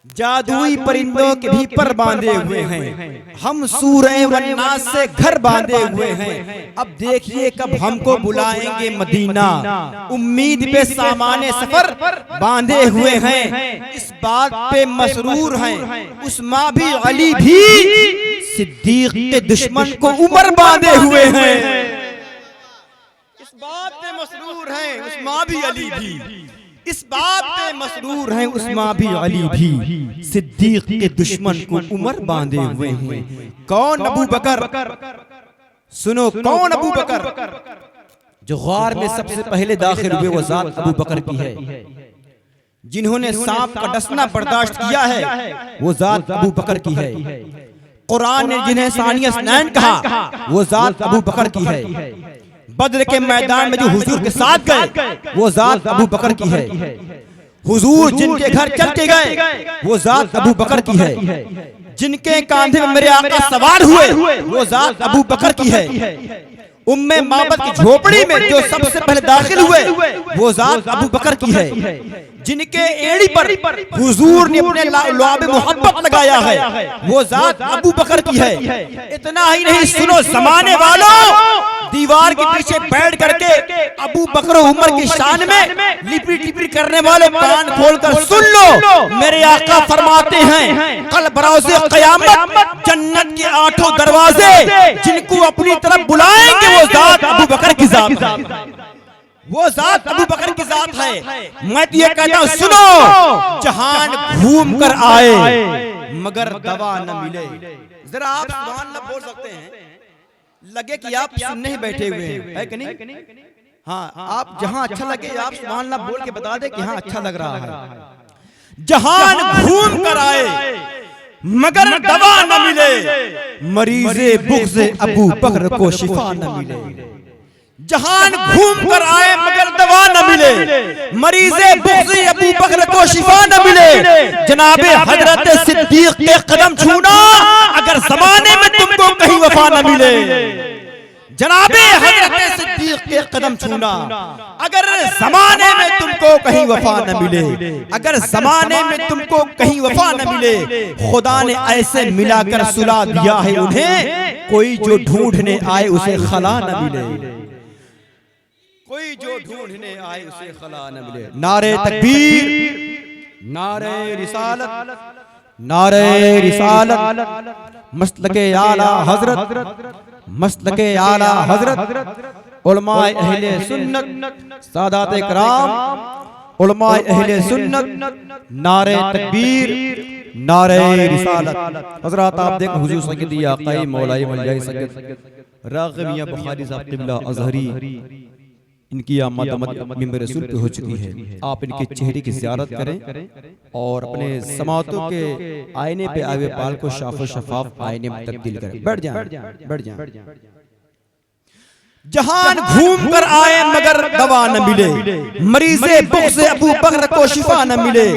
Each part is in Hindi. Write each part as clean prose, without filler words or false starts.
जादुई परिंदों के भी पर बांधे हुए हैं, हम सूरे वन्नास से घर बांधे हुए हैं। अब देखिए कब हमको बुलाएंगे मदीना, उम्मीद पे सामाने सफर बांधे हुए हैं। इस बात पे मसरूर हैं उस्मा भी अली भी, सिद्दीक के दुश्मन को उमर बांधे हुए हैं। इस बात पे मसरूर हैं उस्मा भी अली भी, इस बात पे मसरूर हैं उस्मा भी अली भी, सिद्दीक के दुश्मन को उमर बांधे हुए हैं। कौन अबू बकर? सुनो कौन अबू बकर? जो गार में सबसे पहले दाखिल हुए वो जात अबू बकर की है। जिन्होंने सांप का डसना बर्दाश्त किया है वो जात अबू बकर की है। कुरान ने जिन्हें सानिया स्नैन कहा वो जात अबू बकर की है। बद्र के मैदान में जो हुजूर के साथ गए वो जात अबू बकर की है। हुजूर जिनके घर चल के गए वो जात अबू बकर की है। जिनके कांधे में मेरे आका सवार हुए वो जात अबू बकर की है। उम्मे माबद की झोपड़ी में जो सबसे पहले दाखिल हुए वो जात अबू बकर की है। जिनके एड़ी पर हुजूर ने अपने लुआब मोहब्बत लगाया है वो जात अबू बकर की है। इतना ही नहीं, सुनो जमाने वालों, दीवार के पीछे बैठ करके अबू बकर उमर की शान में लिपि टिपी करने वाले कान खोलकर सुन लो। मेरे आका फरमाते हैं कल बरोज़े क़यामत जन्नत के 8 दरवाजे जिनको अपनी तरफ बुलाएंगे वो जात अबू बकर की जात है, वो जात अबू बकर की जात है। मैं तो ये कहता हूँ सुनो, जहान घूम कर आए मगर दवा न मिले। जरा आप सुभान अल्लाह बोल सकते हैं, लगे कि आप सुनने ही बैठे हुए हैं, है कि नहीं? हाँ, आप जहां अच्छा लगे आप सुभान अल्लाह बोल के बता दे कि हाँ अच्छा लग रहा है। जहान घूम कर आए मगर दवा न मिले, मरीज़े बुग़्ज़े अबू बकर को शिफा न मिले। जहान घूम कर आए मगर दवा न मिले, मरीज़े बुग़्ज़े अबू बकर को शिफा न मिले। जनाबे हजरत सिद्दीक के कदम छूना अगर ज़माने में तुमको कहीं वफा न मिले। जनाबे हजरत सिद्दीक के कदम छूना अगर ज़माने में तुमको कहीं वफा न मिले, अगर ज़माने में तुमको कहीं वफा न मिले। खुदा ने ऐसे मिलाकर सुला दिया है उन्हें, कोई जो ढूंढने आए उसे खला न मिले, कोई जो ढूंढने आए उसे खला न मिले। नारे तकबीर, नारे रिसालत, नारे रिसालत, मसलके आला हजरत, मसलके आला हजरत, उलमाए अहले सुन्नत, सादाते कराम, उलमाए अहले सुन्नत, नारे तकबीर, नारे रिसालत। हजरत आप देख हुजूर सय्यदी आक़ाए मौलाए मौलाए सय्यद राग़िब मियां बुखारी साहब क़िबला अज़हरी, इनकी आमद मिंबर रसूल पे हो चुकी है। आप इनके चेहरे की ज़ियारत करें और अपने समातों के आईने पे आवे पाल को शाफ़ो शफ़ाफ़ आईने में तब्दील करें। बैठ जाएं, बैठ जाएं। जहान घूम कर आए मगर दवा न मिले, मरीज़े बुग़्ज़े अबू बकर को शिफा न मिले,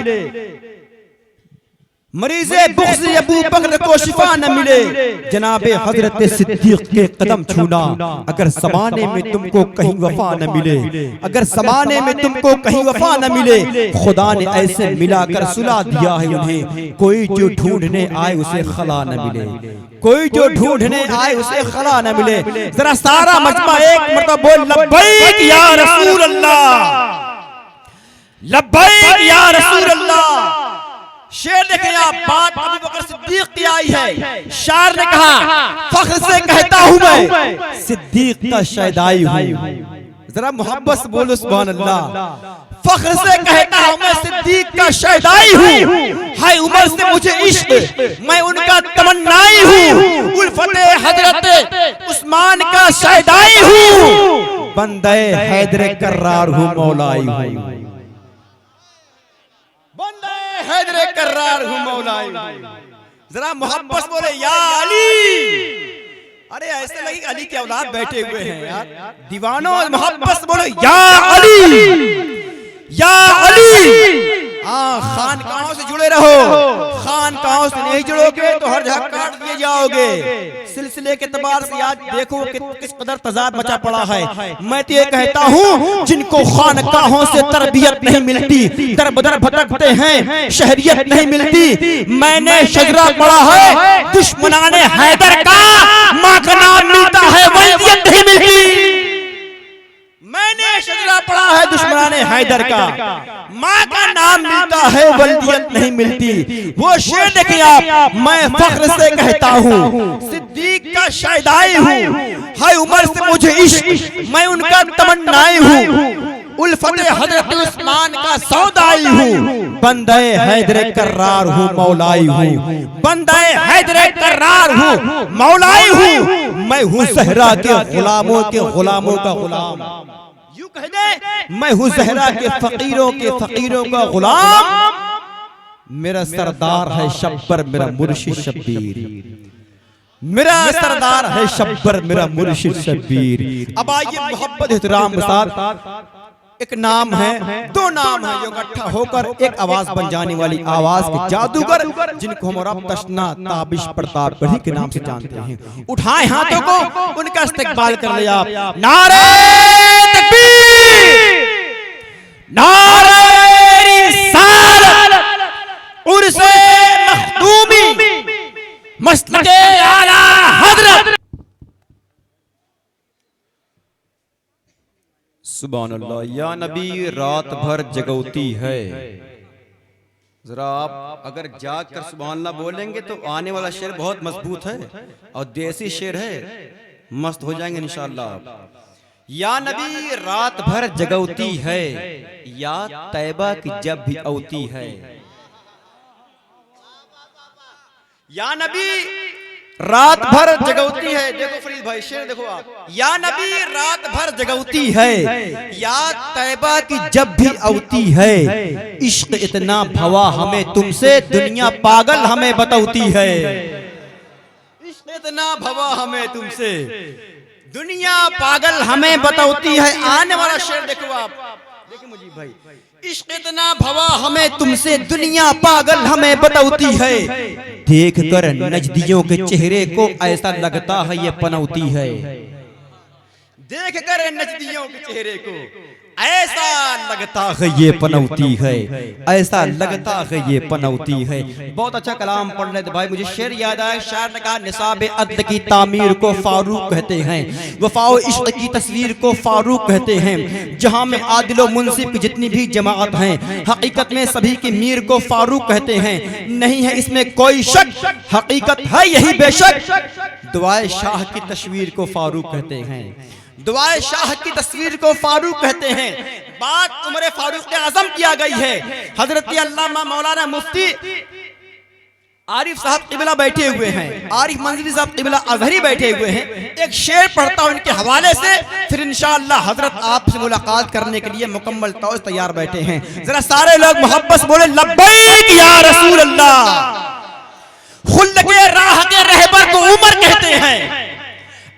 मरीज़े बुग़्ज़े अबू बकर को शिफा न मिले। जनाबे हजरत सिद्दीक के कदम छूना अगर ज़माने में तुमको कहीं वफा न मिले, अगर ज़माने में तुमको कहीं वफा न मिले। खुदा ने ऐसे मिलाकर सुला दिया है उन्हें, कोई जो ढूंढने आए उसे खला न मिले, कोई जो ढूंढने आए उसे खला न मिले। जरा सारा मजमा एक मरतबा बोल लब्बैक या रसूल अल्लाह, लब्बैक या रसूल अल्लाह। शेर देखें आप, बात अबू बकर सिद्दीक की आई है। शायर ने कहा फख्र से कहता हूँ मैं सिद्दीक का शैदाई हूँ। जरा मोहब्बत से बोलो सुभान अल्लाह। फख्र से कहता हूँ मैं सिद्दीक का शैदाई हूँ, हाय उमर से मुझे इश्क मैं उनका तमन्नाई हूँ। उल्फते हजरत उस्मान का शैदाई हूँ, बंदे हैदर कर्रार हूँ मौलाई हूँ, बंदे हैदर कर्रार हूँ मौलाई। जरा मोहब्बत बोले या अली। अरे ऐसे लगे अली के औलाद बैठे हुए हैं यार। दीवानों मोहब्बत बोलो या अली, या अली। हाँ, खानकाहों से जुड़े रहो, खानकाहों से नहीं जुड़ोगे तो हर जगह काट दिए जाओगे। सिलसिले के एतबार से आज देखो कि किस कदर तजाद मचा पड़ा है। मैं तो ये कहता हूँ जिनको खानकाहों से तरबियत नहीं मिलती, दर बदर भटकते हैं, शहरियत नहीं मिलती। मैंने शजरा पढ़ा है दुश्मनाने हैदर का, माँ का नाम मिलता है वल्दियत नहीं मिलती। मैंने शजरा पढ़ा है दुश्मनाने हैदर का, माँ का नाम मिलता है वल्दियत नहीं मिलती। वो शेर देखिए आप, मैं फख्र से कहता हूँ सिद्दीक का शायदाई हूँ, है उमर से मुझे इश्क मैं उनका तमन्नाई हूँ, उल्फत हजरत उस्मान का सौदाई हूँ, बंदे हैदर कर्रार हूँ मौलाई हूँ, बंदे हैदर कर्रार हूँ मौलाई हूँ। मैं हूँ सहरा के गुलामों का गुलाम, यूं कह दे मैं हूँ सहरा के फकीरों का गुलाम। मेरा सरदार है शब्बर मेरा मुर्शिद शब्बीर, मेरा सरदार है शब्बर मेरा मुर्शिद शब्बीर। अब आइए मोहब्बत एहतराम के साथ एक नाम है, दो नाम है जो इकट्ठा होकर एक आवाज बन जाने वाली आवाज के जादूगर, जिनको हम रब तशना ताबिश प्रताप गढ़ी के नाम से जानते हैं। उठाए हाथों को, उनका इस्तकबाल कर लिया आप। नारे तकबीर, नारे रिसालत, उर्से मखदूमी, मसलके आला हजरत। सुभान अल्लाह। या नबी रात भर जगौती है। जरा आप अगर जाग कर सुभान अल्लाह बोलेंगे तो आने वाला शेर बहुत मजबूत है और देसी शेर है, मस्त हो जाएंगे इंशाअल्लाह। या नबी रात भर जगौती है, या तैबा की जब भी औती है। या नबी रात भर जगौती है, देखो फरीद भाई शेर देखो आप। या नबी रात भर जगौती है, या तैबा की जब भी औती है। इश्क इतना भवा हमें तुमसे, दुनिया पागल हमें बतौती है। इश्क इतना भवा हमें तुमसे, दुनिया पागल हमें बतौती है। आने वाला शेर देखो आप, देखिए मुजीब भाई। इश्क इतना भवा हमें तुमसे, दुनिया पागल हमें बतौती है। देख कर नजदियों के चेहरे को ऐसा लगता है ये पनौती है। देख कर नजदियों के चेहरे को ऐसा लगता है ये पनौती है, ऐसा लगता है ये पनौती है। बहुत अच्छा कलाम पढ़ रहे थे भाई, मुझे शेर याद आया। शायर ने कहा निसाब अद्ल की तामीर को फारूक कहते हैं, वफाओ इश्क की तस्वीर को फारूक कहते हैं। जहां में आदिल और मुंसिफ की जितनी भी जमात हैं, हकीकत में सभी की मीर को फारूक कहते हैं। नहीं है इसमें कोई शक, हकीकत है यही बेशक। दुआए शाह की तस्वीर को फारूक कहते हैं, दुआए शाह की तस्वीर को फारूक कहते हैं। बात उमर फारूक आजम किया गई है। हजरत अल्लामा मौलाना मुफ्ती आरिफ साहब किबला बैठे हुए हैं, आरिफ मंजरी साहब किबला अजहरी बैठे हुए हैं। एक शेर पढ़ता हूं इनके हवाले से, फिर इंशाअल्लाह हजरत आपसे मुलाकात करने के लिए मुकम्मल तौर से तैयार बैठे हैं। जरा सारे लोग मोहब्बत से बोले लब्बैक या रसूल अल्लाह। खुल्द के राह के रहबर को उमर कहते हैं,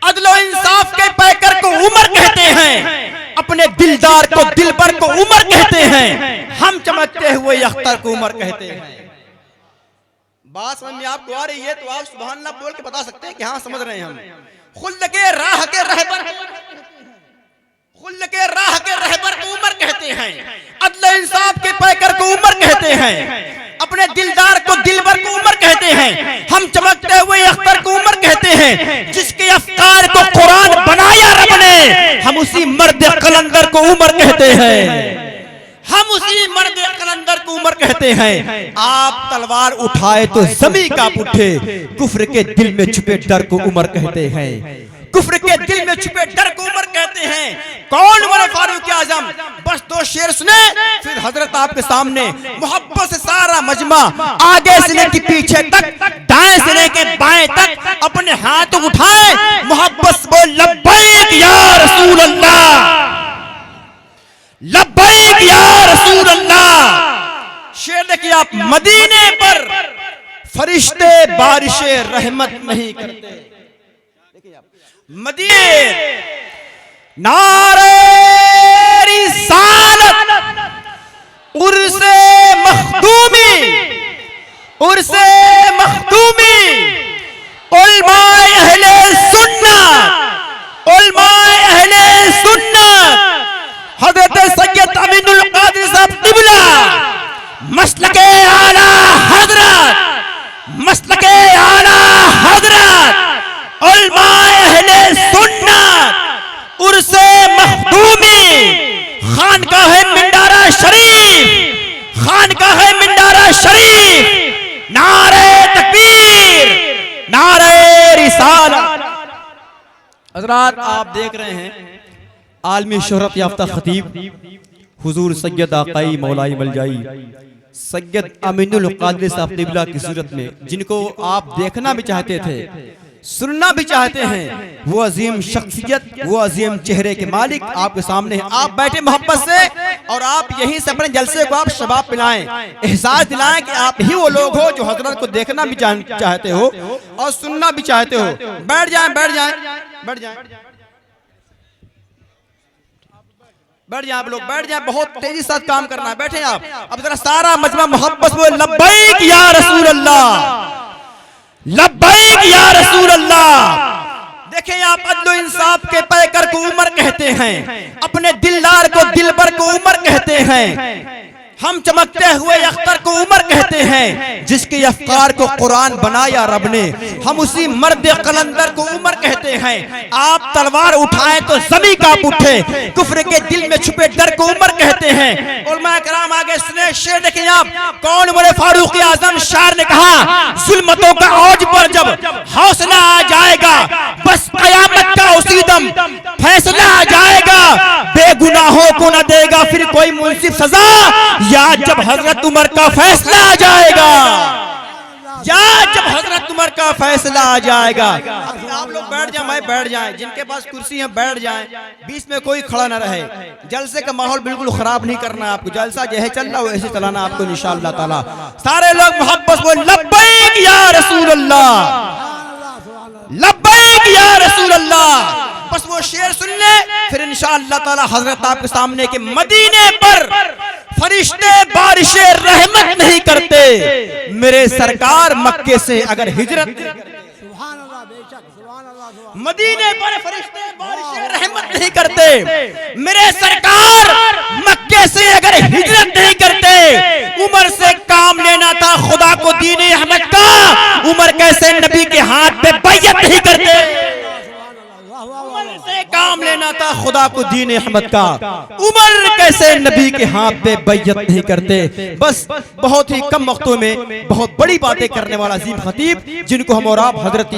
अदलो इंसाफ के पैकर को उमर कहते हैं, अपने दिलदार को दिलबर को उमर कहते हैं, हम चमकते हुए अख्तर को उमर कहते हैं। बात समझ में आपको आ रही है तो आप सुभान अल्लाह बोल के बता सकते हैं कि हाँ समझ रहे हैं हम। खुल्द के राह के रहबर, खुल्द के राह के रहबर को उमर कहते हैं, अदलो इंसाफ के पैकर को उमर कहते हैं, अपने दिलदार को दिलबर को उमर कहते हैं, हम चमकते हुए अख्तर को उमर कहते हैं। जिसके अफ्कार को कुरान बनाया रब ने, हम उसी मर्द कलंदर को उमर कहते हैं, हम उसी मर्द कलंदर को उमर कहते हैं। आप तलवार उठाए तो जमी कांप उठे, कुफ्र के दिल में छुपे डर को उमर कहते हैं, कुफ्र के दिल में छुपे डर को उमर कहते हैं। कौन उमर फारूक आजम? बस दो शेर सुने फिर हजरत आपके सामने मोहब्बत से सारा मजमा, आगे से लेकर पीछे तक, दाएं से लेकर बाएं तक अपने हाथ उठाए, मोहब्बत से बोल लब्बैक या रसूल अल्लाह, लब्बैक या रसूल अल्लाह। शेर देखिए आप, मदीने पर फरिश्ते बारिशे रहमत नहीं करते। मदीने नारे रिसालत, उर्से मखदूमी, उर्से अमीनुल कादिर साहब क़िबला, मसलके आला हज़रत, मसलके आला हज़रत उलमाए अहले सुन्नत उर्से मखदूमी खानकाह मिंडारा शरीफ, खानकाह मिंडारा शरीफ, नारे तकबीर, नारे रिसालत। हज़रात आप देख रहे हैं आलमी शोहरत याफ्ता खतीब हुजूर सैयद आकाई मौलाई मलजाई सैयद अमीनुल कादिर साहब क़िबला की सूरत में, जिनको आप देखना भी चाहते थे, सुनना भी चाहते हैं, वो अजीम शख्सियत, वो अजीम चेहरे के मालिक आपके सामने हैं। आप बैठे मोहब्बत से और आप यहीं से अपने जलसे को आप शबाब पिलाएं, एहसास दिलाएं कि आप ही वो लोग हो जो हजरत को देखना भी चाहते हो और सुनना भी चाहते हो। बैठ जाएं, बैठ जाएं, बैठ जाएं, बैठ जाए आप लोग, बैठ जाए, बहुत तेजी के साथ काम करना है। बैठे आप। अब जरा सारा मजमा मोहब्बत में लब्बैक या रसूल अल्लाह, लब्बैक या रसूल अल्लाह। देखें आप अदलो इंसाफ के पैकर को उमर कहते हैं, अपने दिलदार को दिलबर को उमर कहते हैं, हम चमकते हुए अख्तर को उमर कहते हैं, जिसके अफकार को कुरान बनाया रब ने, हम उसी मर्द कलंदर को उमर कहते हैं। आप तलवार उठाएं तो ज़मीं कांप उठे, कुफ्र के दिल में छुपे डर को उमर कहते हैं। उलमा कराम आगे सुने शेर देखें आप, कौन उमर फारूक आजम शार ने कहा, जुल्मतों का औज पर जब हौसला आ जाएगा, बस कयामत का उसी दम फैसला आ जाएगा, बेगुनाहों को न देगा फिर कोई मुंसिफ सजा, या जब हजरत उमर का फैसला आ जाएगा, या जब हजरत उमर का फैसला आ जाएगा। आप लोग बैठ जाए, मैं बैठ जाए, जिनके पास कुर्सी है बैठ जाए, बीच में कोई खड़ा ना रहे। जलसे का माहौल बिल्कुल खराब नहीं करना आपको, जलसा जो है चल रहा है ऐसे चलाना आपको इंशाअल्लाह ताला। सारे लोग मोहब्बत बोल लब्बैक या रसूल अल्लाह, लब्बैक या रसूल अल्लाह। बस वो शेर सुन ले, फिर इंशाअल्लाह ताला हजरत आपके सामने के मदीने पर फरिश्ते बारिशे रहमत नहीं करते, मेरे सरकार मक्के से अगर हिजरत, मदीने पर फरिश्ते बारिशे रहमत नहीं करते, मेरे सरकार मक्के से अगर हिजरत नहीं करते, उमर से काम लेना था खुदा को दीन अहमद का, उमर कैसे नबी के हाथ पे बैयत नहीं करते, उमर से काम लेना था खुदा को दीन अहमद का, उमर कैसे नबी के हाथ पे बैयत नहीं करते। बस बहुत ही कम वक्तों में बहुत बड़ी बातें करने वाला अजीम खतीब, जिनको हम और आप हजरत